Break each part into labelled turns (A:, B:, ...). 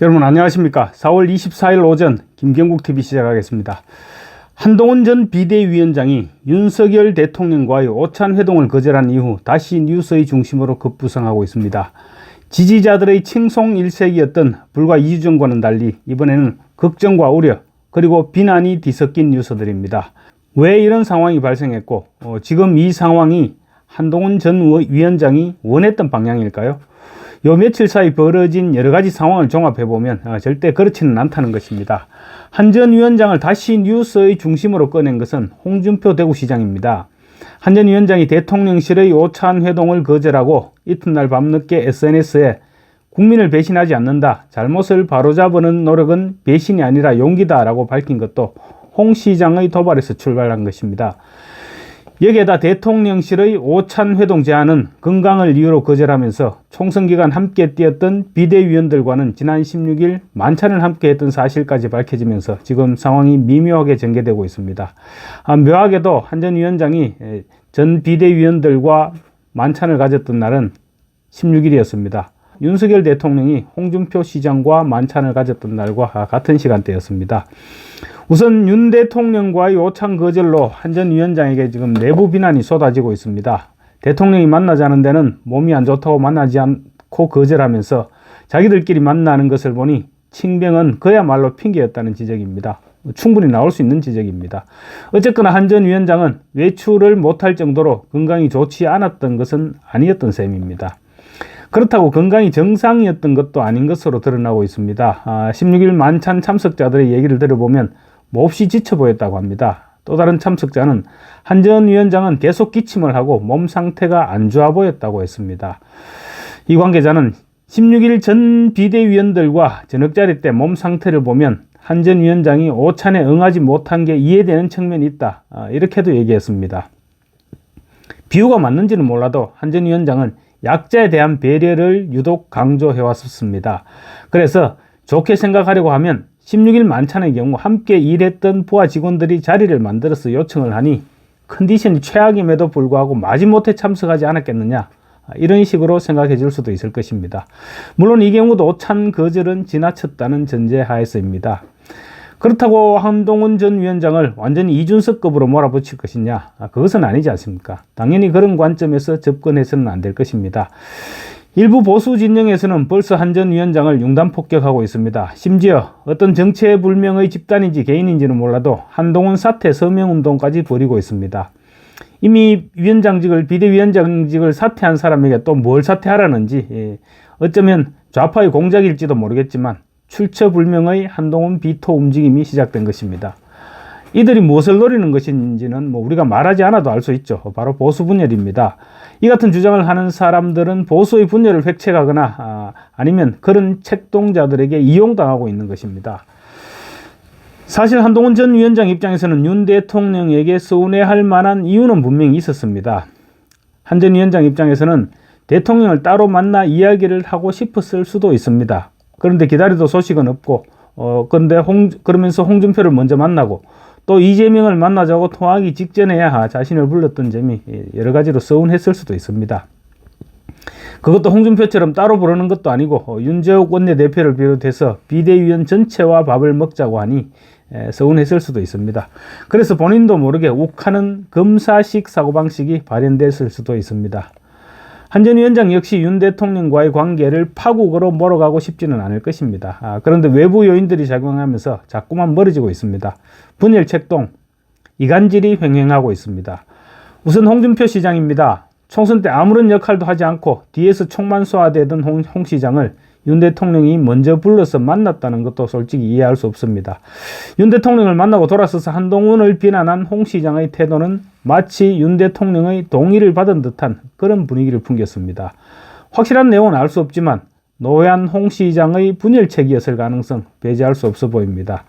A: 여러분 안녕하십니까. 4월 24일 오전 김경국TV 시작하겠습니다. 한동훈 전 비대위원장이 윤석열 대통령과의 오찬 회동을 거절한 이후 다시 뉴스의 중심으로 급부상하고 있습니다. 지지자들의 칭송 일색이었던 불과 2주 전과는 달리 이번에는 걱정과 우려 그리고 비난이 뒤섞인 뉴스들입니다. 왜 이런 상황이 발생했고 지금 이 상황이 한동훈 전 위원장이 원했던 방향일까요? 요 며칠 사이 벌어진 여러 가지 상황을 종합해보면 절대 그렇지는 않다는 것입니다. 한 전 위원장을 다시 뉴스의 중심으로 꺼낸 것은 홍준표 대구시장입니다. 한 전 위원장이 대통령실의 오찬 회동을 거절하고 이튿날 밤늦게 SNS에 국민을 배신하지 않는다, 잘못을 바로잡는 노력은 배신이 아니라 용기다 라고 밝힌 것도 홍 시장의 도발에서 출발한 것입니다. 여기에다 대통령실의 오찬 회동 제안은 건강을 이유로 거절하면서 총선 기간 함께 뛰었던 비대위원들과는 지난 16일 만찬을 함께 했던 사실까지 밝혀지면서 지금 상황이 미묘하게 전개되고 있습니다. 묘하게도 한 전 위원장이 전 비대위원들과 만찬을 가졌던 날은 16일이었습니다. 윤석열 대통령이 홍준표 시장과 만찬을 가졌던 날과 같은 시간대였습니다. 우선 윤 대통령과의 오찬 거절로 한 전 위원장에게 지금 내부 비난이 쏟아지고 있습니다. 대통령이 만나자는 데는 몸이 안 좋다고 만나지 않고 거절하면서 자기들끼리 만나는 것을 보니 칭병은 그야말로 핑계였다는 지적입니다. 충분히 나올 수 있는 지적입니다. 어쨌거나 한 전 위원장은 외출을 못할 정도로 건강이 좋지 않았던 것은 아니었던 셈입니다. 그렇다고 건강이 정상이었던 것도 아닌 것으로 드러나고 있습니다. 16일 만찬 참석자들의 얘기를 들어보면 몹시 지쳐 보였다고 합니다. 또 다른 참석자는 한 전 위원장은 계속 기침을 하고 몸 상태가 안 좋아 보였다고 했습니다. 이 관계자는 16일 전 비대위원들과 저녁자리 때 몸 상태를 보면 한 전 위원장이 오찬에 응하지 못한 게 이해되는 측면이 있다, 이렇게도 얘기했습니다. 비유가 맞는지는 몰라도 한 전 위원장은 약자에 대한 배려를 유독 강조해 왔었습니다. 그래서 좋게 생각하려고 하면 16일 만찬의 경우 함께 일했던 부하 직원들이 자리를 만들어서 요청을 하니 컨디션이 최악임에도 불구하고 마지못해 참석하지 않았겠느냐, 이런 식으로 생각해 줄 수도 있을 것입니다. 물론 이 경우도 오찬 거절은 지나쳤다는 전제하에서입니다. 그렇다고 한동훈 전 위원장을 완전히 이준석급으로 몰아붙일 것이냐, 그것은 아니지 않습니까? 당연히 그런 관점에서 접근해서는 안 될 것입니다. 일부 보수 진영에서는 벌써 한 전 위원장을 융단 폭격하고 있습니다. 심지어 어떤 정체불명의 집단인지 개인인지는 몰라도 한동훈 사퇴 서명운동까지 벌이고 있습니다. 이미 비대위원장직을 사퇴한 사람에게 또 뭘 사퇴하라는지, 어쩌면 좌파의 공작일지도 모르겠지만 출처불명의 한동훈 비토 움직임이 시작된 것입니다. 이들이 무엇을 노리는 것인지는 우리가 말하지 않아도 알 수 있죠. 바로 보수 분열입니다. 이 같은 주장을 하는 사람들은 보수의 분열을 획책하거나 아니면 그런 책동자들에게 이용당하고 있는 것입니다. 사실 한동훈 전 위원장 입장에서는 윤 대통령에게 서운해할 만한 이유는 분명히 있었습니다. 한 전 위원장 입장에서는 대통령을 따로 만나 이야기를 하고 싶었을 수도 있습니다. 그런데 기다려도 소식은 없고, 그러면서 홍준표를 먼저 만나고 또 이재명을 만나자고 통화하기 직전에야 자신을 불렀던 점이 여러 가지로 서운했을 수도 있습니다. 그것도 홍준표처럼 따로 부르는 것도 아니고 윤재욱 원내대표를 비롯해서 비대위원 전체와 밥을 먹자고 하니 서운했을 수도 있습니다. 그래서 본인도 모르게 욱하는 검사식 사고방식이 발현됐을 수도 있습니다. 한 전 위원장 역시 윤 대통령과의 관계를 파국으로 몰아가고 싶지는 않을 것입니다. 그런데 외부 요인들이 작용하면서 자꾸만 멀어지고 있습니다. 분열 책동, 이간질이 횡행하고 있습니다. 우선 홍준표 시장입니다. 총선 때 아무런 역할도 하지 않고 뒤에서 총만 쏘아대던 홍 시장을 윤 대통령이 먼저 불러서 만났다는 것도 솔직히 이해할 수 없습니다. 윤 대통령을 만나고 돌아서서 한동훈을 비난한 홍 시장의 태도는 마치 윤 대통령의 동의를 받은 듯한 그런 분위기를 풍겼습니다. 확실한 내용은 알 수 없지만 노회한 홍 시장의 분열책이었을 가능성 배제할 수 없어 보입니다.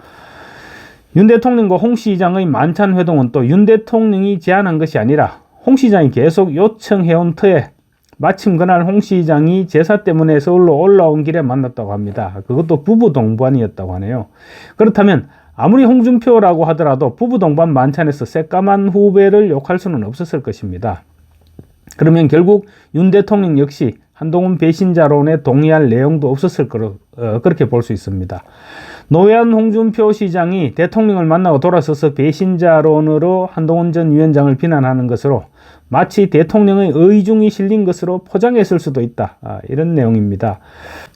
A: 윤 대통령과 홍 시장의 만찬 회동은 또 윤 대통령이 제안한 것이 아니라 홍 시장이 계속 요청해온 터에 마침 그날 홍 시장이 제사 때문에 서울로 올라온 길에 만났다고 합니다. 그것도 부부 동반이었다고 하네요. 그렇다면 아무리 홍준표라고 하더라도 부부 동반 만찬에서 새까만 후배를 욕할 수는 없었을 것입니다. 그러면 결국 윤 대통령 역시 한동훈 배신자론에 동의할 내용도 없었을 거로 그렇게 볼 수 있습니다. 노회한 홍준표 시장이 대통령을 만나고 돌아서서 배신자론으로 한동훈 전 위원장을 비난하는 것으로 마치 대통령의 의중이 실린 것으로 포장했을 수도 있다. 이런 내용입니다.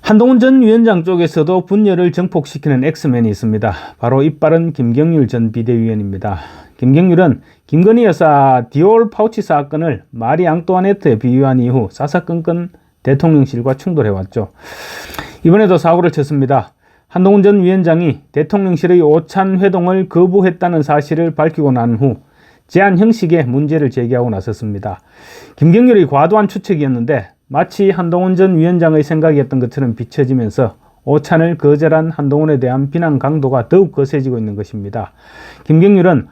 A: 한동훈 전 위원장 쪽에서도 분열을 증폭시키는 엑스맨이 있습니다. 바로 이빠른 김경률 전 비대위원입니다. 김경률은 김건희 여사 디올 파우치 사건을 마리 앙뚜아네트에 비유한 이후 사사건건 대통령실과 충돌해왔죠. 이번에도 사고를 쳤습니다. 한동훈 전 위원장이 대통령실의 오찬 회동을 거부했다는 사실을 밝히고 난 후 제안 형식에 문제를 제기하고 나섰습니다. 김경률의 과도한 추측이었는데 마치 한동훈 전 위원장의 생각이었던 것처럼 비춰지면서 오찬을 거절한 한동훈에 대한 비난 강도가 더욱 거세지고 있는 것입니다. 김경률은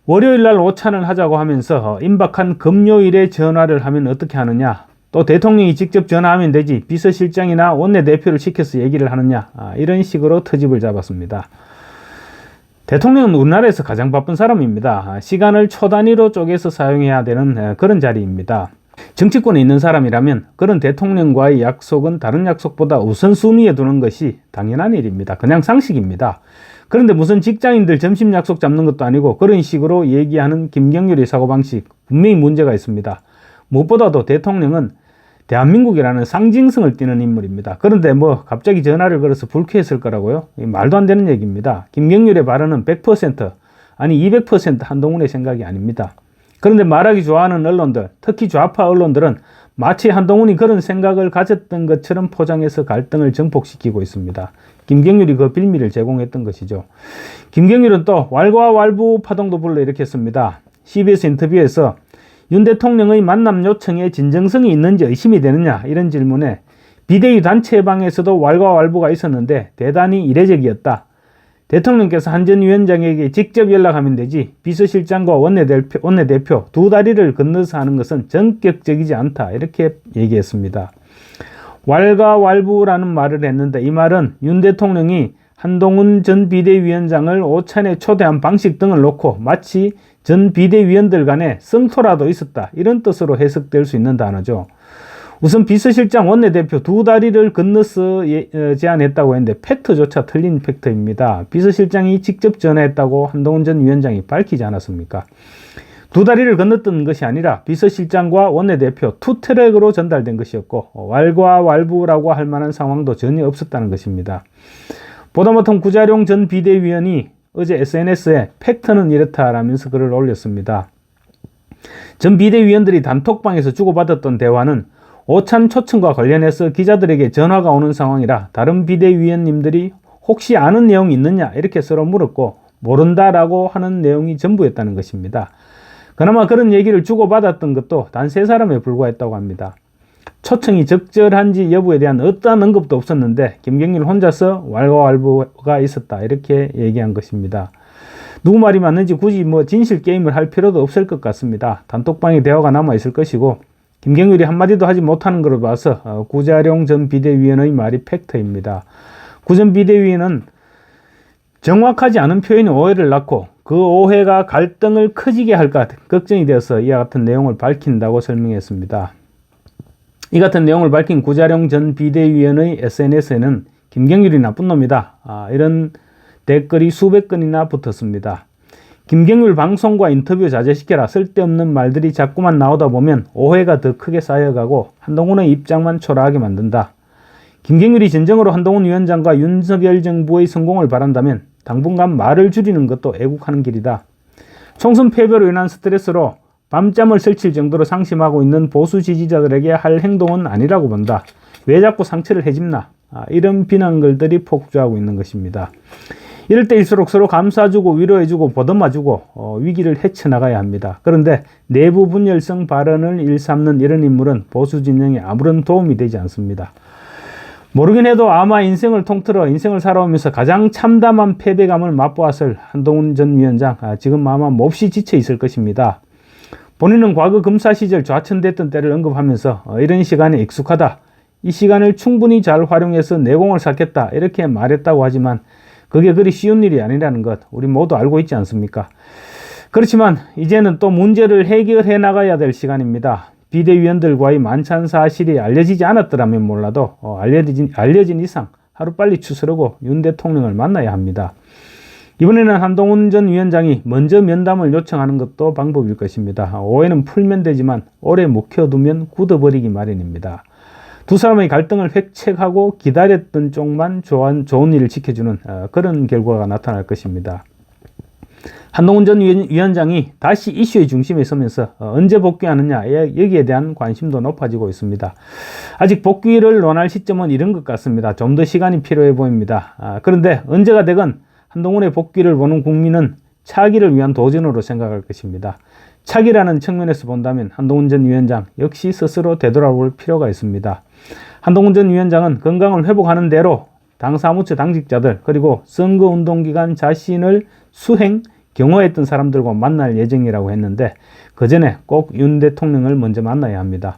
A: 월요일날 오찬을 하자고 하면서 임박한 금요일에 전화를 하면 어떻게 하느냐, 또 대통령이 직접 전화하면 되지 비서실장이나 원내대표를 시켜서 얘기를 하느냐, 이런 식으로 트집을 잡았습니다. 대통령은 우리나라에서 가장 바쁜 사람입니다. 시간을 초 단위로 쪼개서 사용해야 되는 그런 자리입니다. 정치권에 있는 사람이라면 그런 대통령과의 약속은 다른 약속보다 우선순위에 두는 것이 당연한 일입니다. 그냥 상식입니다. 그런데 무슨 직장인들 점심 약속 잡는 것도 아니고 그런 식으로 얘기하는 김경률의 사고방식, 분명히 문제가 있습니다. 무엇보다도 대통령은 대한민국이라는 상징성을 띠는 인물입니다. 그런데 갑자기 전화를 걸어서 불쾌했을 거라고요? 말도 안 되는 얘기입니다. 김경률의 발언은 100% 아니 200% 한동훈의 생각이 아닙니다. 그런데 말하기 좋아하는 언론들, 특히 좌파 언론들은 마치 한동훈이 그런 생각을 가졌던 것처럼 포장해서 갈등을 증폭시키고 있습니다. 김경률이 그 빌미를 제공했던 것이죠. 김경률은 또 왈가왈부 파동도 불러일으켰습니다. CBS 인터뷰에서 윤 대통령의 만남 요청에 진정성이 있는지 의심이 되느냐, 이런 질문에 비대위 단체방에서도 왈가왈부가 있었는데 대단히 이례적이었다. 대통령께서 한 전 위원장에게 직접 연락하면 되지 비서실장과 원내대표 두 다리를 건너서 하는 것은 전격적이지 않다, 이렇게 얘기했습니다. 왈가왈부라는 말을 했는데 이 말은 윤 대통령이 한동훈 전 비대위원장을 오찬에 초대한 방식 등을 놓고 마치 전 비대위원들 간에 성토라도 있었다, 이런 뜻으로 해석될 수 있는 단어죠. 우선 비서실장 원내대표 두 다리를 건너서 제안했다고 했는데 팩트조차 틀린 팩트입니다. 비서실장이 직접 전화했다고 한동훈 전 위원장이 밝히지 않았습니까? 두 다리를 건넜던 것이 아니라 비서실장과 원내대표 투 트랙으로 전달된 것이었고 왈가왈부라고 할 만한 상황도 전혀 없었다는 것입니다. 보다 못한 구자룡 전 비대위원이 어제 SNS에 팩트는 이렇다라면서 글을 올렸습니다. 전 비대위원들이 단톡방에서 주고받았던 대화는 오찬 초청과 관련해서 기자들에게 전화가 오는 상황이라 다른 비대위원님들이 혹시 아는 내용이 있느냐 이렇게 서로 물었고 모른다라고 하는 내용이 전부였다는 것입니다. 그나마 그런 얘기를 주고받았던 것도 단 3사람에 불과했다고 합니다. 초청이 적절한지 여부에 대한 어떠한 언급도 없었는데 김경률 혼자서 왈가왈부가 있었다, 이렇게 얘기한 것입니다. 누구 말이 맞는지 굳이 진실 게임을 할 필요도 없을 것 같습니다. 단톡방에 대화가 남아 있을 것이고 김경률이 한마디도 하지 못하는 것으로 봐서 구자룡 전 비대위원의 말이 팩트입니다. 구 전 비대위원은 정확하지 않은 표현이 오해를 낳고 그 오해가 갈등을 커지게 할까 걱정이 되어서 이와 같은 내용을 밝힌다고 설명했습니다. 이 같은 내용을 밝힌 구자룡 전 비대위원의 SNS에는 김경률이 나쁜 놈이다, 이런 댓글이 수백 건이나 붙었습니다. 김경률 방송과 인터뷰 자제시켜라, 쓸데없는 말들이 자꾸만 나오다 보면 오해가 더 크게 쌓여가고 한동훈의 입장만 초라하게 만든다. 김경률이 진정으로 한동훈 위원장과 윤석열 정부의 성공을 바란다면 당분간 말을 줄이는 것도 애국하는 길이다. 총선 패배로 인한 스트레스로 밤잠을 설칠 정도로 상심하고 있는 보수 지지자들에게 할 행동은 아니라고 본다. 왜 자꾸 상처를 해집나? 이런 비난글들이 폭주하고 있는 것입니다. 이럴 때일수록 서로 감싸주고 위로해주고 보듬어주고 위기를 헤쳐나가야 합니다. 그런데 내부 분열성 발언을 일삼는 이런 인물은 보수 진영에 아무런 도움이 되지 않습니다. 모르긴 해도 아마 인생을 통틀어 인생을 살아오면서 가장 참담한 패배감을 맛보았을 한동훈 전 위원장, 지금 아마 몹시 지쳐 있을 것입니다. 본인은 과거 검사 시절 좌천됐던 때를 언급하면서 이런 시간에 익숙하다, 이 시간을 충분히 잘 활용해서 내공을 쌓겠다, 이렇게 말했다고 하지만 그게 그리 쉬운 일이 아니라는 것 우리 모두 알고 있지 않습니까? 그렇지만 이제는 또 문제를 해결해 나가야 될 시간입니다. 비대위원들과의 만찬 사실이 알려지지 않았더라면 몰라도 알려진 이상 하루빨리 추스르고 윤 대통령을 만나야 합니다. 이번에는 한동훈 전 위원장이 먼저 면담을 요청하는 것도 방법일 것입니다. 오해는 풀면 되지만 오래 묵혀두면 굳어버리기 마련입니다. 두 사람의 갈등을 획책하고 기다렸던 쪽만 좋은 일을 지켜주는 그런 결과가 나타날 것입니다. 한동훈 전 위원장이 다시 이슈의 중심에 서면서 언제 복귀하느냐 여기에 대한 관심도 높아지고 있습니다. 아직 복귀를 논할 시점은 이른 것 같습니다. 좀 더 시간이 필요해 보입니다. 그런데 언제가 되건 한동훈의 복귀를 보는 국민은 차기를 위한 도전으로 생각할 것입니다. 차기라는 측면에서 본다면 한동훈 전 위원장 역시 스스로 되돌아볼 필요가 있습니다. 한동훈 전 위원장은 건강을 회복하는 대로 당 사무처 당직자들 그리고 선거운동 기간 자신을 경호했던 사람들과 만날 예정이라고 했는데 그 전에 꼭 윤 대통령을 먼저 만나야 합니다.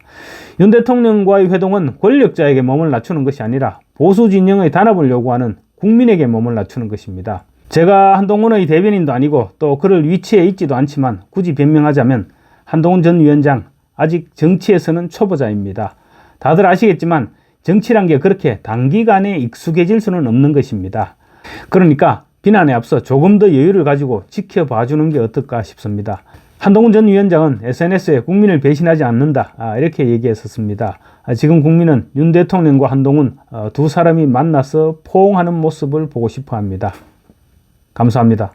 A: 윤 대통령과의 회동은 권력자에게 몸을 낮추는 것이 아니라 보수 진영의 단합을 요구하는 국민에게 몸을 낮추는 것입니다. 제가 한동훈의 대변인도 아니고 또 그럴 위치에 있지도 않지만 굳이 변명하자면 한동훈 전 위원장 아직 정치에서는 초보자입니다. 다들 아시겠지만 정치란 게 그렇게 단기간에 익숙해질 수는 없는 것입니다. 그러니까 비난에 앞서 조금 더 여유를 가지고 지켜봐 주는 게 어떨까 싶습니다. 한동훈 전 위원장은 SNS에 국민을 배신하지 않는다 이렇게 얘기했었습니다. 지금 국민은 윤 대통령과 한동훈 두 사람이 만나서 포옹하는 모습을 보고 싶어 합니다. 감사합니다.